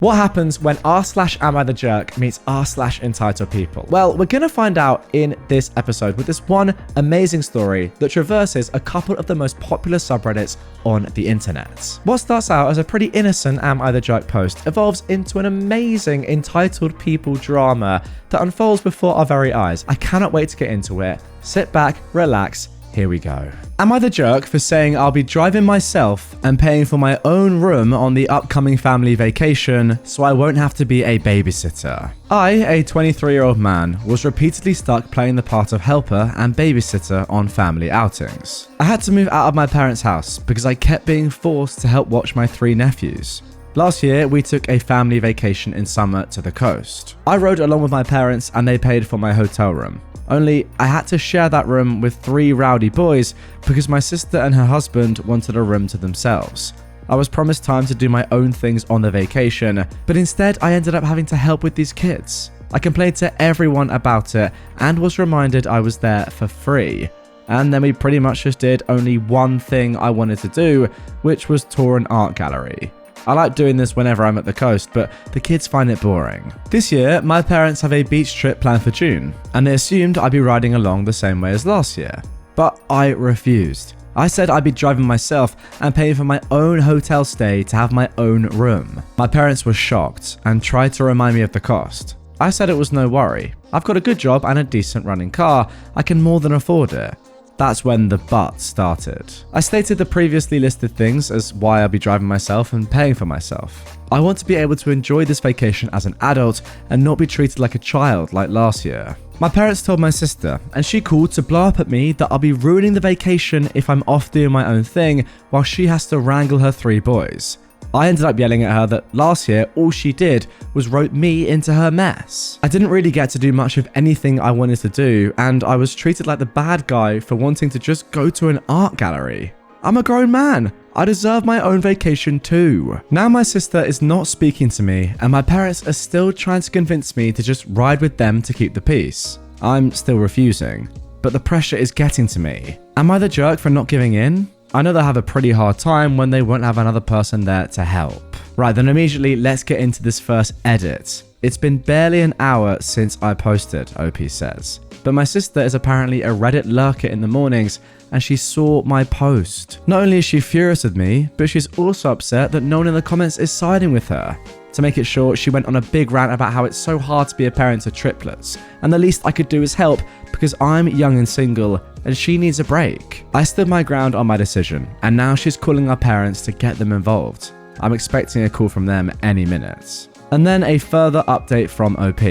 What happens when r/am I the jerk meets r/entitled people? Well, we're going to find out in this episode with this one amazing story that traverses a couple of the most popular subreddits on the internet. What starts out as a pretty innocent Am I the Jerk post evolves into an amazing entitled people drama that unfolds before our very eyes. I cannot wait to get into it. Sit back, relax. Here we go. Am I the jerk for saying I'll be driving myself and paying for my own room on the upcoming family vacation so I won't have to be a babysitter? I, a 23-year-old man, was repeatedly stuck playing the part of helper and babysitter on family outings. I had to move out of my parents' house because I kept being forced to help watch my 3 nephews. Last year, we took a family vacation in summer to the coast. I rode along with my parents and they paid for my hotel room. Only I had to share that room with 3 rowdy boys because my sister and her husband wanted a room to themselves. I was promised time to do my own things on the vacation, but instead I ended up having to help with these kids. I complained to everyone about it and was reminded I was there for free. And then we pretty much just did only one thing I wanted to do, which was tour an art gallery. I like doing this whenever I'm at the coast, but the kids find it boring. This year, my parents have a beach trip planned for June, and they assumed I'd be riding along the same way as last year. But I refused. I said I'd be driving myself and paying for my own hotel stay to have my own room. My parents were shocked and tried to remind me of the cost. I said it was no worry. I've got a good job and a decent running car. I can more than afford it. That's when the but started. I stated the previously listed things as why I'll be driving myself and paying for myself. I want to be able to enjoy this vacation as an adult and not be treated like a child like last year. My parents told my sister, and she called to blow up at me that I'll be ruining the vacation if I'm off doing my own thing while she has to wrangle her 3 boys. I ended up yelling at her that last year all she did was rope me into her mess. I didn't really get to do much of anything I wanted to do, and I was treated like the bad guy for wanting to just go to an art gallery. I'm a grown man. I deserve my own vacation too. Now my sister is not speaking to me, and my parents are still trying to convince me to just ride with them to keep the peace. I'm still refusing, but the pressure is getting to me. Am I the jerk for not giving in? I know they'll have a pretty hard time when they won't have another person there to help. Right, then immediately let's get into this first edit. It's been barely an hour since I posted, OP says. But my sister is apparently a Reddit lurker in the mornings and she saw my post. Not only is she furious with me, but she's also upset that no one in the comments is siding with her. To make it short, she went on a big rant about how it's so hard to be a parent to triplets, and the least I could do is help because I'm young and single and she needs a break. I stood my ground on my decision, and now she's calling our parents to get them involved. I'm expecting a call from them any minute. And then a further update from OP.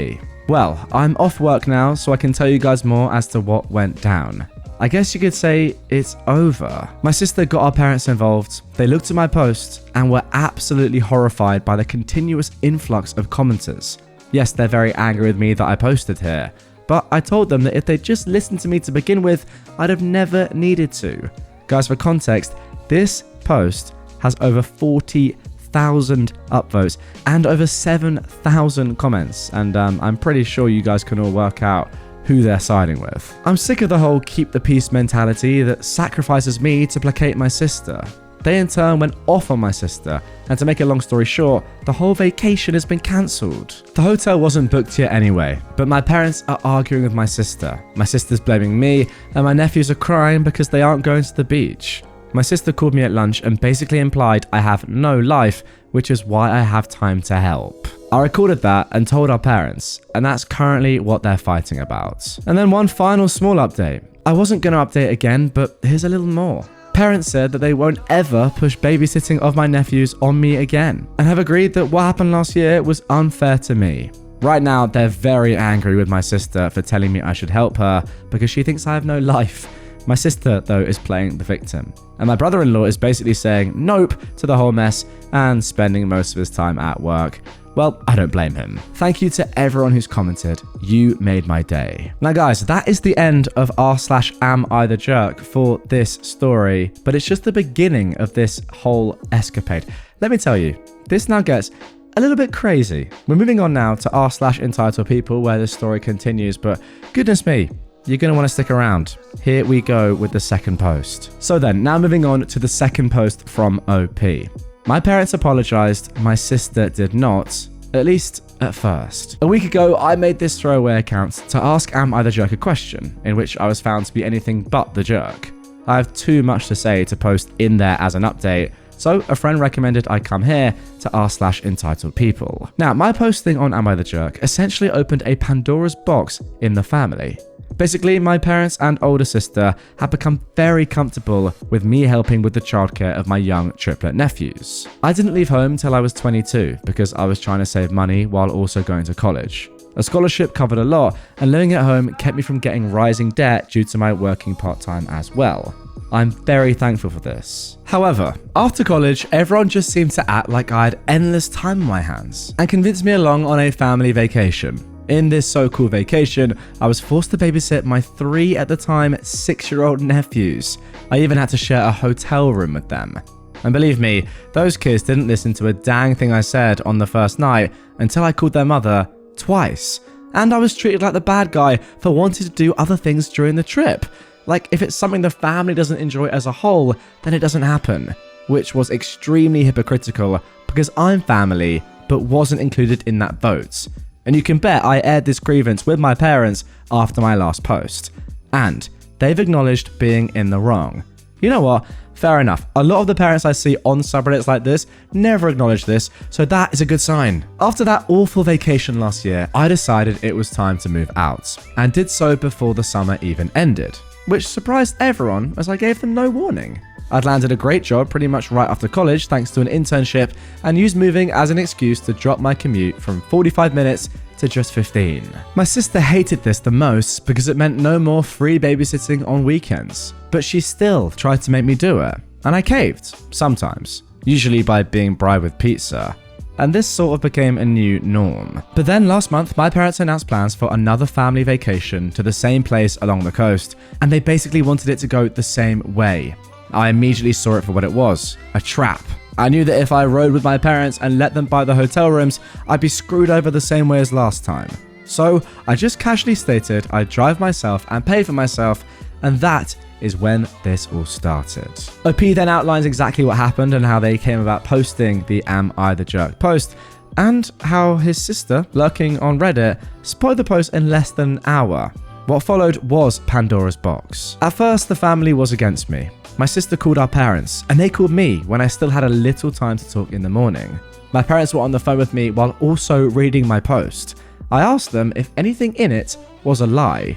Well, I'm off work now, so I can tell you guys more as to what went down. I guess you could say it's over. My sister got our parents involved, they looked at my post, and were absolutely horrified by the continuous influx of commenters. Yes, they're very angry with me that I posted here, but I told them that if they just listened to me to begin with, I'd have never needed to. Guys, for context, this post has over 40,000 upvotes and over 7,000 comments, and I'm pretty sure you guys can all work out who they're siding with. I'm sick of the whole keep the peace mentality that sacrifices me to placate my sister. They in turn went off on my sister, and to make a long story short, the whole vacation has been cancelled. The hotel wasn't booked yet anyway, but my parents are arguing with my sister. My sister's blaming me, and my nephews are crying because they aren't going to the beach. My sister called me at lunch and basically implied I have no life, which is why I have time to help. I recorded that and told our parents, and that's currently what they're fighting about. And then one final small update. I wasn't going to update again, but here's a little more. Parents said that they won't ever push babysitting of my nephews on me again, and have agreed that what happened last year was unfair to me. Right now, they're very angry with my sister for telling me I should help her because she thinks I have no life. My sister, though, is playing the victim. And my brother-in-law is basically saying nope to the whole mess and spending most of his time at work. Well, I don't blame him. Thank you to everyone who's commented. You made my day. Now guys, that is the end of r/am I the jerk for this story, but it's just the beginning of this whole escapade. Let me tell you, this now gets a little bit crazy. We're moving on now to r/entitled where this story continues, but goodness me, you're going to want to stick around. Here we go with the second post. So then, now moving on to the second post from OP. My parents apologized, my sister did not, at least at first. A week ago, I made this throwaway account to ask Am I the Jerk a question, in which I was found to be anything but the jerk. I have too much to say to post in there as an update, so a friend recommended I come here to r/EntitledPeople. Now, my posting on Am I the Jerk essentially opened a Pandora's box in the family. Basically, my parents and older sister had become very comfortable with me helping with the childcare of my young triplet nephews. I didn't leave home till I was 22 because I was trying to save money while also going to college. A scholarship covered a lot, and living at home kept me from getting rising debt due to my working part-time as well. I'm very thankful for this. However, after college, everyone just seemed to act like I had endless time on my hands and convinced me along on a family vacation. In this so-called vacation, I was forced to babysit my 3 at the time 6-year-old nephews. I even had to share a hotel room with them. And believe me, those kids didn't listen to a dang thing I said on the first night until I called their mother twice. And I was treated like the bad guy for wanting to do other things during the trip. Like, if it's something the family doesn't enjoy as a whole, then it doesn't happen. Which was extremely hypocritical because I'm family, but wasn't included in that vote. And you can bet I aired this grievance with my parents after my last post. And they've acknowledged being in the wrong. You know what? Fair enough. A lot of the parents I see on subreddits like this never acknowledge this, so that is a good sign. After that awful vacation last year, I decided it was time to move out, and did so before the summer even ended, which surprised everyone as I gave them no warning. I'd landed a great job pretty much right after college thanks to an internship, and used moving as an excuse to drop my commute from 45 minutes to just 15. My sister hated this the most because it meant no more free babysitting on weekends, but she still tried to make me do it, and I caved, sometimes, usually by being bribed with pizza. And this sort of became a new norm. But then last month, my parents announced plans for another family vacation to the same place along the coast, and they basically wanted it to go the same way. I immediately saw it for what it was, a trap. I knew that if I rode with my parents and let them buy the hotel rooms, I'd be screwed over the same way as last time. So I just casually stated I'd drive myself and pay for myself, and that is when this all started. OP then outlines exactly what happened and how they came about posting the Am I the Jerk post, and how his sister, lurking on Reddit, spoiled the post in less than an hour. What followed was Pandora's box. At first, the family was against me. My sister called our parents, and they called me when I still had a little time to talk in the morning. My parents were on the phone with me while also reading my post. I asked them if anything in it was a lie.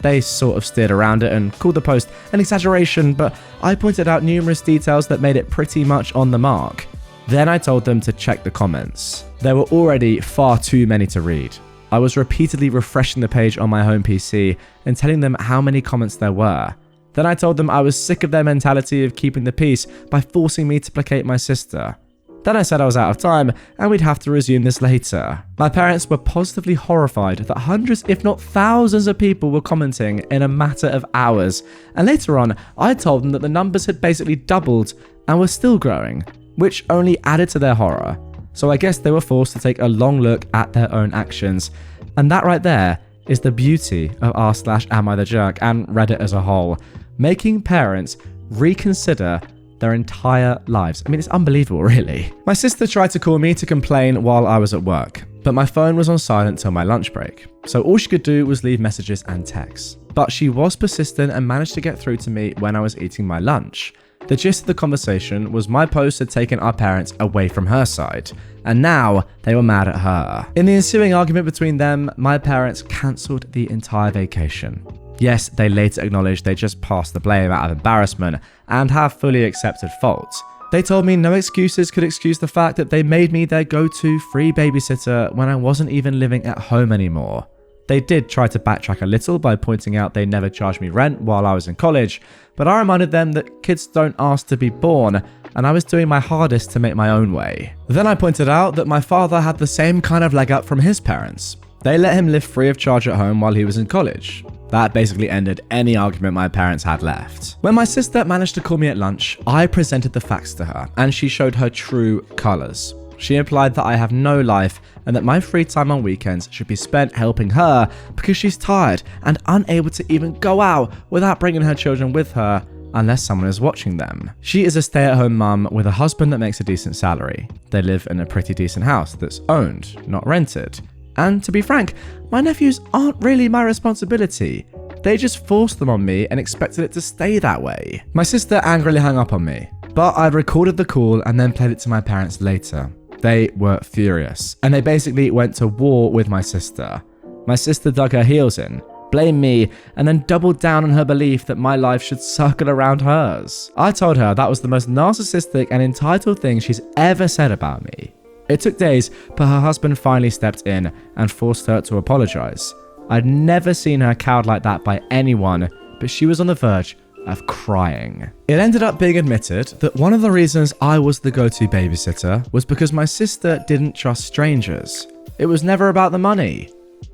They sort of steered around it and called the post an exaggeration, but I pointed out numerous details that made it pretty much on the mark. Then I told them to check the comments. There were already far too many to read. I was repeatedly refreshing the page on my home PC and telling them how many comments there were. Then I told them I was sick of their mentality of keeping the peace by forcing me to placate my sister. Then I said I was out of time and we'd have to resume this later. My parents were positively horrified that hundreds if not thousands of people were commenting in a matter of hours, and later on I told them that the numbers had basically doubled and were still growing, which only added to their horror. So I guess they were forced to take a long look at their own actions, and that right there is the beauty of r/Am I the Jerk and Reddit as a whole, making parents reconsider their entire lives. I mean, it's unbelievable, really. My sister tried to call me to complain while I was at work, but my phone was on silent till my lunch break, so all she could do was leave messages and texts. But she was persistent and managed to get through to me when I was eating my lunch. The gist of the conversation was my post had taken our parents away from her side, and now they were mad at her. In the ensuing argument between them, my parents cancelled the entire vacation. Yes, they later acknowledged they just passed the blame out of embarrassment and have fully accepted fault. They told me no excuses could excuse the fact that they made me their go-to free babysitter when I wasn't even living at home anymore. They did try to backtrack a little by pointing out they never charged me rent while I was in college, but I reminded them that kids don't ask to be born, and I was doing my hardest to make my own way. Then I pointed out that my father had the same kind of leg up from his parents. They let him live free of charge at home while he was in college. That basically ended any argument my parents had left. When my sister managed to call me at lunch, I presented the facts to her, and she showed her true colours. She implied that I have no life and that my free time on weekends should be spent helping her because she's tired and unable to even go out without bringing her children with her, unless someone is watching them. She is a stay-at-home mum with a husband that makes a decent salary. They live in a pretty decent house that's owned, not rented. And to be frank, my nephews aren't really my responsibility. They just forced them on me and expected it to stay that way. My sister angrily hung up on me, but I recorded the call and then played it to my parents later. They were furious, and they basically went to war with my sister. My sister dug her heels in, blamed me, and then doubled down on her belief that my life should circle around hers. I told her that was the most narcissistic and entitled thing she's ever said about me. It took days, but her husband finally stepped in and forced her to apologize. I'd never seen her cowed like that by anyone, but she was on the verge of crying. It ended up being admitted that one of the reasons I was the go-to babysitter was because my sister didn't trust strangers. It was never about the money.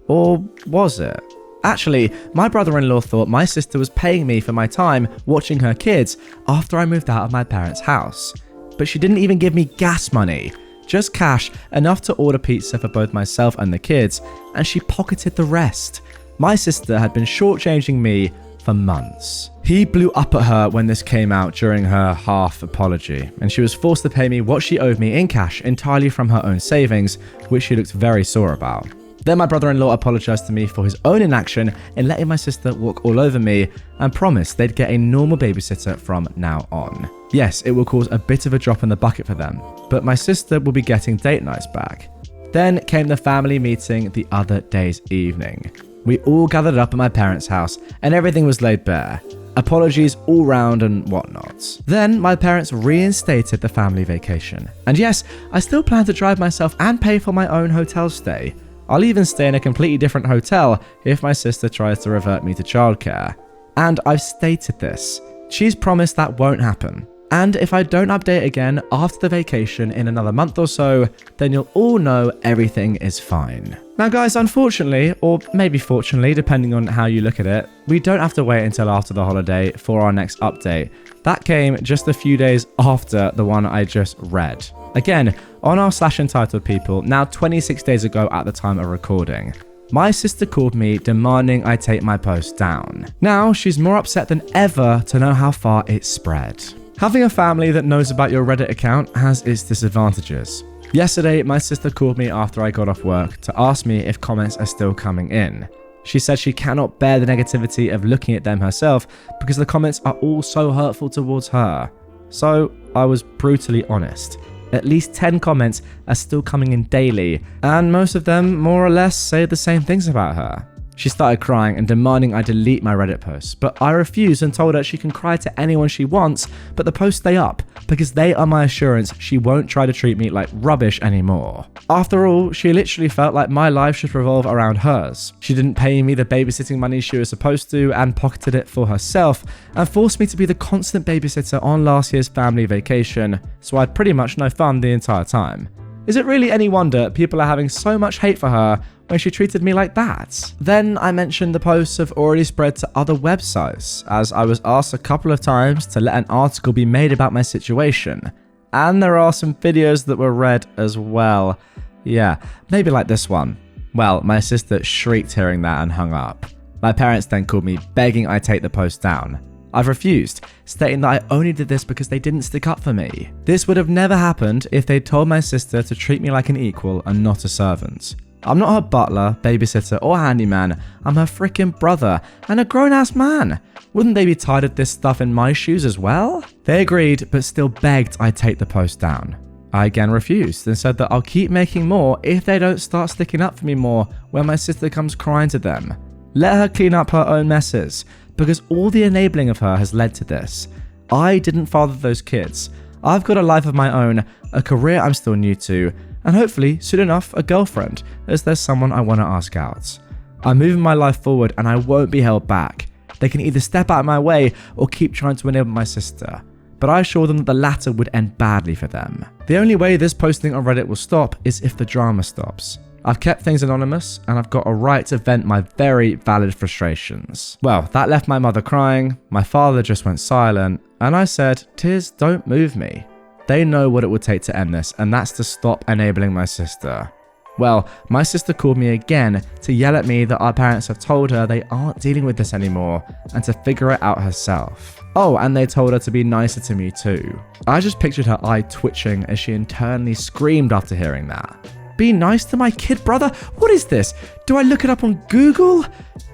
Or was it? Actually, my brother-in-law thought my sister was paying me for my time watching her kids after I moved out of my parents' house. But she didn't even give me gas money, just cash enough to order pizza for both myself and the kids, and she pocketed the rest. My sister had been shortchanging me for months. He blew up at her when this came out during her half apology, and she was forced to pay me what she owed me in cash entirely from her own savings, which she looked very sore about. Then my brother-in-law apologized to me for his own inaction in letting my sister walk all over me and promised they'd get a normal babysitter from now on. Yes, it will cause a bit of a drop in the bucket for them, but my sister will be getting date nights back. Then came the family meeting the other day's evening. We all gathered up at my parents' house and everything was laid bare. Apologies all round and whatnot. Then my parents reinstated the family vacation. And yes, I still plan to drive myself and pay for my own hotel stay. I'll even stay in a completely different hotel if my sister tries to revert me to childcare. And I've stated this. She's promised that won't happen. And if I don't update again after the vacation in another month or so, then you'll all know everything is fine. Now guys, unfortunately, or maybe fortunately, depending on how you look at it, we don't have to wait until after the holiday for our next update. That came just a few days after the one I just read. Again, on our /EntitledPeople, now 26 days ago at the time of recording. My sister called me demanding I take my post down. Now, she's more upset than ever to know how far it's spread. Having a family that knows about your Reddit account has its disadvantages. Yesterday, my sister called me after I got off work to ask me if comments are still coming in. She said she cannot bear the negativity of looking at them herself because the comments are all so hurtful towards her. So, I was brutally honest. At least 10 comments are still coming in daily, and most of them more or less say the same things about her. She started crying and demanding I delete my Reddit posts, but I refused and told her she can cry to anyone she wants, but the posts stay up, because they are my assurance she won't try to treat me like rubbish anymore. After all, she literally felt like my life should revolve around hers. She didn't pay me the babysitting money she was supposed to and pocketed it for herself, and forced me to be the constant babysitter on last year's family vacation, so I had pretty much no fun the entire time. Is it really any wonder people are having so much hate for her when she treated me like that? Then I mentioned the posts have already spread to other websites, as I was asked a couple of times to let an article be made about my situation. And there are some videos that were read as well. Yeah, maybe like this one. Well, my sister shrieked hearing that and hung up. My parents then called me begging I take the post down. I've refused, stating that I only did this because they didn't stick up for me. This would have never happened if they'd told my sister to treat me like an equal and not a servant. I'm not her butler, babysitter, or handyman. I'm her frickin' brother and a grown-ass man. Wouldn't they be tired of this stuff in my shoes as well? They agreed, but still begged I take the post down. I again refused and said that I'll keep making more if they don't start sticking up for me more when my sister comes crying to them. Let her clean up her own messes, because all the enabling of her has led to this. I didn't father those kids. I've got a life of my own, a career I'm still new to, and hopefully, soon enough, a girlfriend, as there's someone I want to ask out. I'm moving my life forward and I won't be held back. They can either step out of my way or keep trying to enable my sister. But I assure them that the latter would end badly for them. The only way this posting on Reddit will stop is if the drama stops. I've kept things anonymous, and I've got a right to vent my very valid frustrations. Well, that left my mother crying, my father just went silent, and I said, tears don't move me. They know what it would take to end this, and that's to stop enabling my sister. Well, my sister called me again to yell at me that our parents have told her they aren't dealing with this anymore, and to figure it out herself. Oh, and they told her to be nicer to me too. I just pictured her eye twitching as she internally screamed after hearing that. Be nice to my kid brother? What is this? Do I look it up on Google?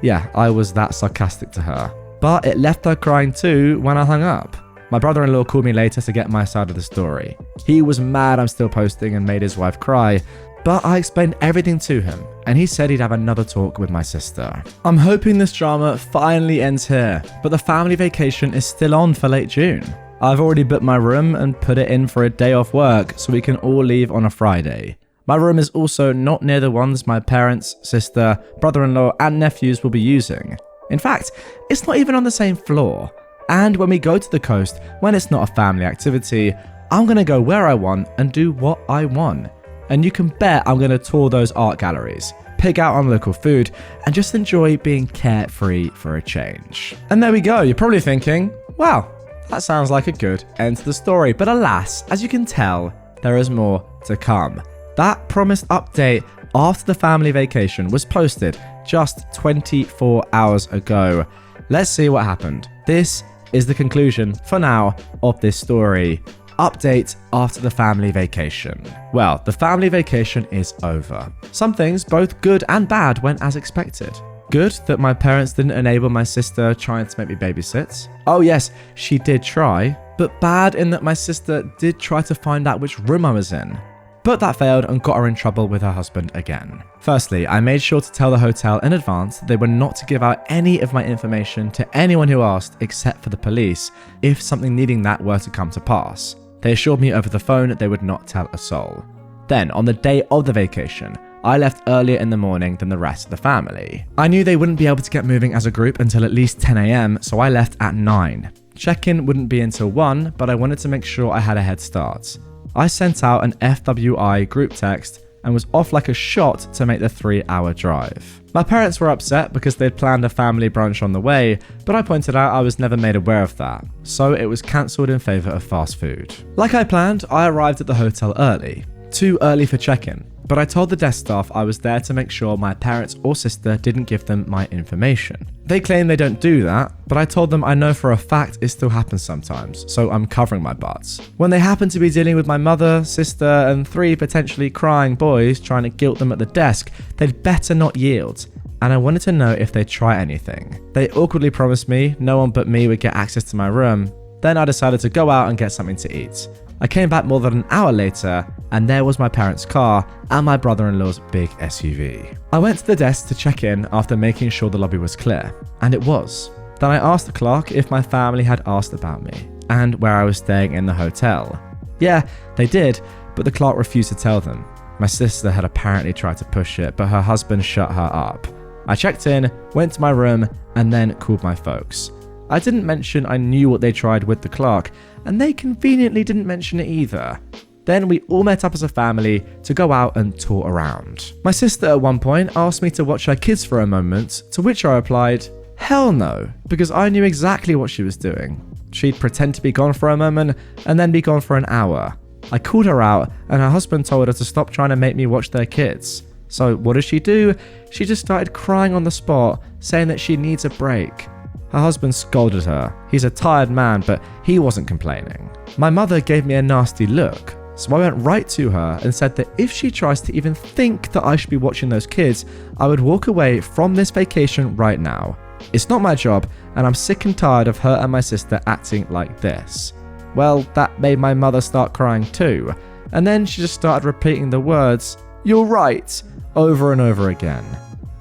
Yeah, I was that sarcastic to her. But it left her crying too when I hung up. My brother-in-law called me later to get my side of the story. He was mad I'm still posting and made his wife cry, but I explained everything to him, and he said he'd have another talk with my sister. I'm hoping this drama finally ends here, but the family vacation is still on for late June. I've already booked my room and put it in for a day off work so we can all leave on a Friday. My room is also not near the ones my parents, sister, brother-in-law, and nephews will be using. In fact, it's not even on the same floor. And when we go to the coast, when it's not a family activity, I'm going to go where I want and do what I want. And you can bet I'm going to tour those art galleries, pig out on local food, and just enjoy being carefree for a change. And there we go. You're probably thinking, wow, that sounds like a good end to the story. But alas, as you can tell, there is more to come. That promised update after the family vacation was posted just 24 hours ago. Let's see what happened. This is the conclusion, for now, of this story. Update after the family vacation. Well, the family vacation is over. Some things, both good and bad, went as expected. Good that my parents didn't enable my sister trying to make me babysit. Oh yes, she did try. But bad in that my sister did try to find out which room I was in. But that failed and got her in trouble with her husband again. Firstly, I made sure to tell the hotel in advance that they were not to give out any of my information to anyone who asked except for the police if something needing that were to come to pass. They assured me over the phone that they would not tell a soul. Then, on the day of the vacation, I left earlier in the morning than the rest of the family. I knew they wouldn't be able to get moving as a group until at least 10 AM, so I left at 9. Check-in wouldn't be until 1, but I wanted to make sure I had a head start. I sent out an FWI group text and was off like a shot to make the 3-hour drive. My parents were upset because they'd planned a family brunch on the way, but I pointed out I was never made aware of that, so it was cancelled in favour of fast food. Like I planned, I arrived at the hotel early. Too early for check-in, but I told the desk staff I was there to make sure my parents or sister didn't give them my information. They claim they don't do that, but I told them I know for a fact it still happens sometimes, so I'm covering my butts. When they happen to be dealing with my mother, sister, and 3 potentially crying boys trying to guilt them at the desk, they'd better not yield. And I wanted to know if they'd try anything. They awkwardly promised me no one but me would get access to my room. Then I decided to go out and get something to eat. I came back more than an hour later, and there was my parents' car and my brother-in-law's big SUV. I went to the desk to check in after making sure the lobby was clear, and it was. Then I asked the clerk if my family had asked about me, and where I was staying in the hotel. Yeah, they did, but the clerk refused to tell them. My sister had apparently tried to push it, but her husband shut her up. I checked in, went to my room, and then called my folks. I didn't mention I knew what they tried with the clerk, and they conveniently didn't mention it either. Then we all met up as a family to go out and tour around. My sister at one point asked me to watch her kids for a moment, to which I replied, hell no, because I knew exactly what she was doing. She'd pretend to be gone for a moment and then be gone for an hour. I called her out and her husband told her to stop trying to make me watch their kids. So what does she do? She just started crying on the spot, saying that she needs a break. Her husband scolded her. He's a tired man, but he wasn't complaining. My mother gave me a nasty look, so I went right to her and said that if she tries to even think that I should be watching those kids, I would walk away from this vacation right now. It's not my job, and I'm sick and tired of her and my sister acting like this. Well, that made my mother start crying too, and then she just started repeating the words, "You're right," over and over again.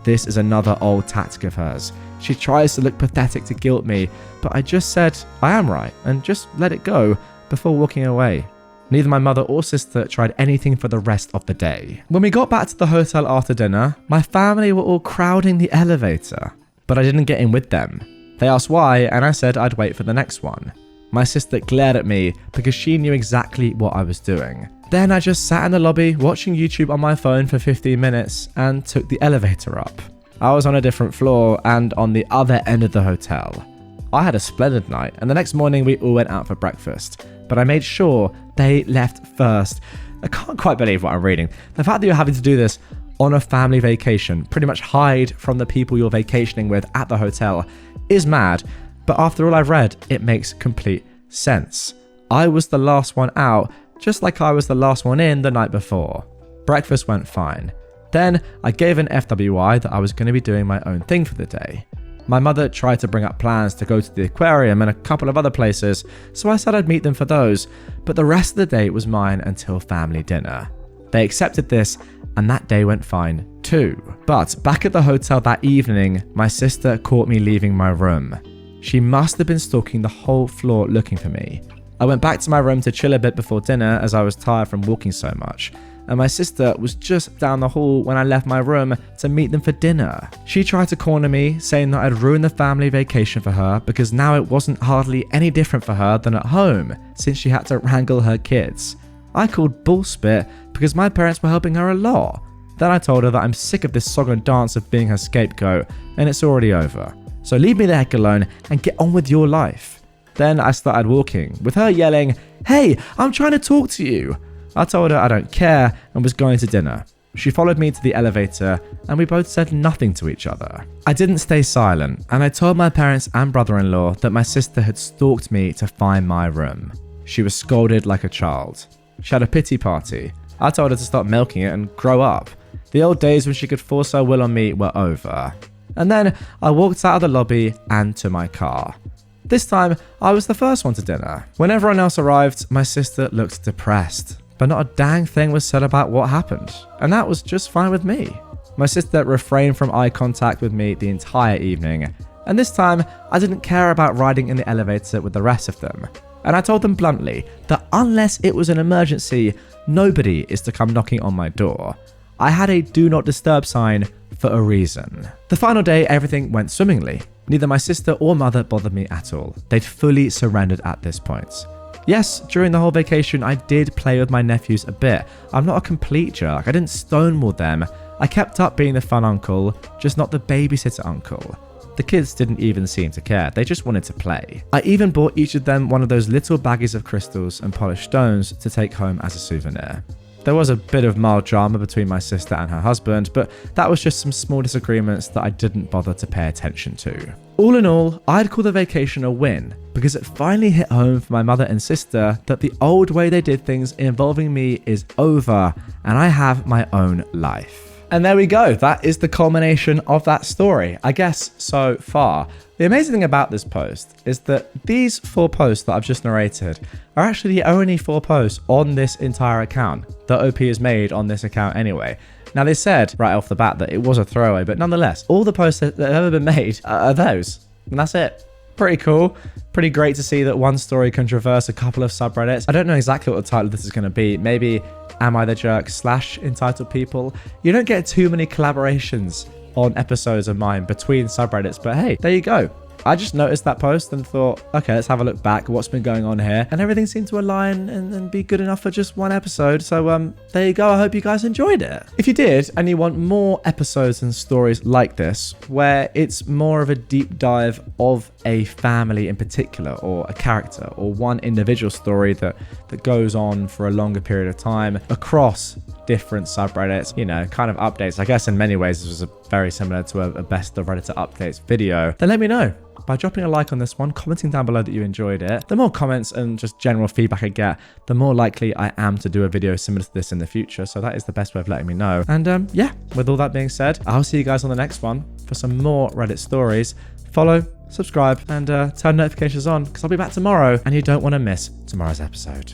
This is another old tactic of hers. She tries to look pathetic to guilt me, but I just said I am right and just let it go before walking away. Neither my mother or sister tried anything for the rest of the day. When we got back to the hotel after dinner, my family were all crowding the elevator, but I didn't get in with them. They asked why, and I said I'd wait for the next one. My sister glared at me because she knew exactly what I was doing. Then I just sat in the lobby watching YouTube on my phone for 15 minutes and took the elevator up. I was on a different floor and on the other end of the hotel. I had a splendid night, and the next morning we all went out for breakfast, but I made sure they left first. I can't quite believe what I'm reading. The fact that you're having to do this on a family vacation, pretty much hide from the people you're vacationing with at the hotel, is mad. But after all I've read, it makes complete sense. I was the last one out, just like I was the last one in the night before. Breakfast went fine. Then I gave an FWI that I was going to be doing my own thing for the day. My mother tried to bring up plans to go to the aquarium and a couple of other places, so I said I'd meet them for those, but the rest of the day was mine until family dinner. They accepted this, and that day went fine too. But back at the hotel that evening, my sister caught me leaving my room. She must have been stalking the whole floor looking for me. I went back to my room to chill a bit before dinner as I was tired from walking so much, and my sister was just down the hall when I left my room to meet them for dinner. She tried to corner me, saying that I'd ruined the family vacation for her because now it wasn't hardly any different for her than at home, since she had to wrangle her kids. I called bullspit because my parents were helping her a lot. Then I told her that I'm sick of this song and dance of being her scapegoat, and it's already over. So leave me the heck alone and get on with your life. Then I started walking, with her yelling, "Hey, I'm trying to talk to you." I told her I don't care and was going to dinner. She followed me to the elevator and we both said nothing to each other. I didn't stay silent and I told my parents and brother-in-law that my sister had stalked me to find my room. She was scolded like a child. She had a pity party. I told her to stop milking it and grow up. The old days when she could force her will on me were over. And then I walked out of the lobby and to my car. This time, I was the first one to dinner. When everyone else arrived, my sister looked depressed. But not a dang thing was said about what happened, and that was just fine with me. My sister refrained from eye contact with me the entire evening, and this time I didn't care about riding in the elevator with the rest of them. And I told them bluntly that unless it was an emergency, nobody is to come knocking on my door. I had a do not disturb sign for a reason. The final day, everything went swimmingly. Neither my sister or mother bothered me at all. They'd fully surrendered at this point. Yes, during the whole vacation, I did play with my nephews a bit. I'm not a complete jerk. I didn't stonewall them. I kept up being the fun uncle, just not the babysitter uncle. The kids didn't even seem to care. They just wanted to play. I even bought each of them one of those little baggies of crystals and polished stones to take home as a souvenir. There was a bit of mild drama between my sister and her husband, but that was just some small disagreements that I didn't bother to pay attention to. All in all, I'd call the vacation a win, because it finally hit home for my mother and sister that the old way they did things involving me is over, and I have my own life. And there we go. That is the culmination of that story, I guess, so far. The amazing thing about this post is that these 4 posts that I've just narrated are actually the only 4 posts on this entire account that OP has made on this account anyway. Now, they said right off the bat that it was a throwaway, but nonetheless, all the posts that have ever been made are those. And that's it. Pretty cool. Pretty great to see that one story can traverse a couple of subreddits. I don't know exactly what the title of this is going to be. Maybe Am I the Jerk / Entitled People. You don't get too many collaborations on episodes of mine between subreddits, but hey, there you go. I just noticed that post and thought, okay, let's have a look back at what's been going on here. And everything seemed to align and be good enough for just one episode. So there you go. I hope you guys enjoyed it. If you did, and you want more episodes and stories like this, where it's more of a deep dive of a family in particular, or a character, or one individual story that goes on for a longer period of time across different subreddits, you know, kind of updates. I guess in many ways this was very similar to a best of Redditor updates video. Then let me know by dropping a like on this one, commenting down below that you enjoyed it. The more comments and just general feedback I get, the more likely I am to do a video similar to this in the future. So that is the best way of letting me know. And yeah, with all that being said, I'll see you guys on the next one for some more Reddit stories. Follow, subscribe, and turn notifications on because I'll be back tomorrow and you don't want to miss tomorrow's episode.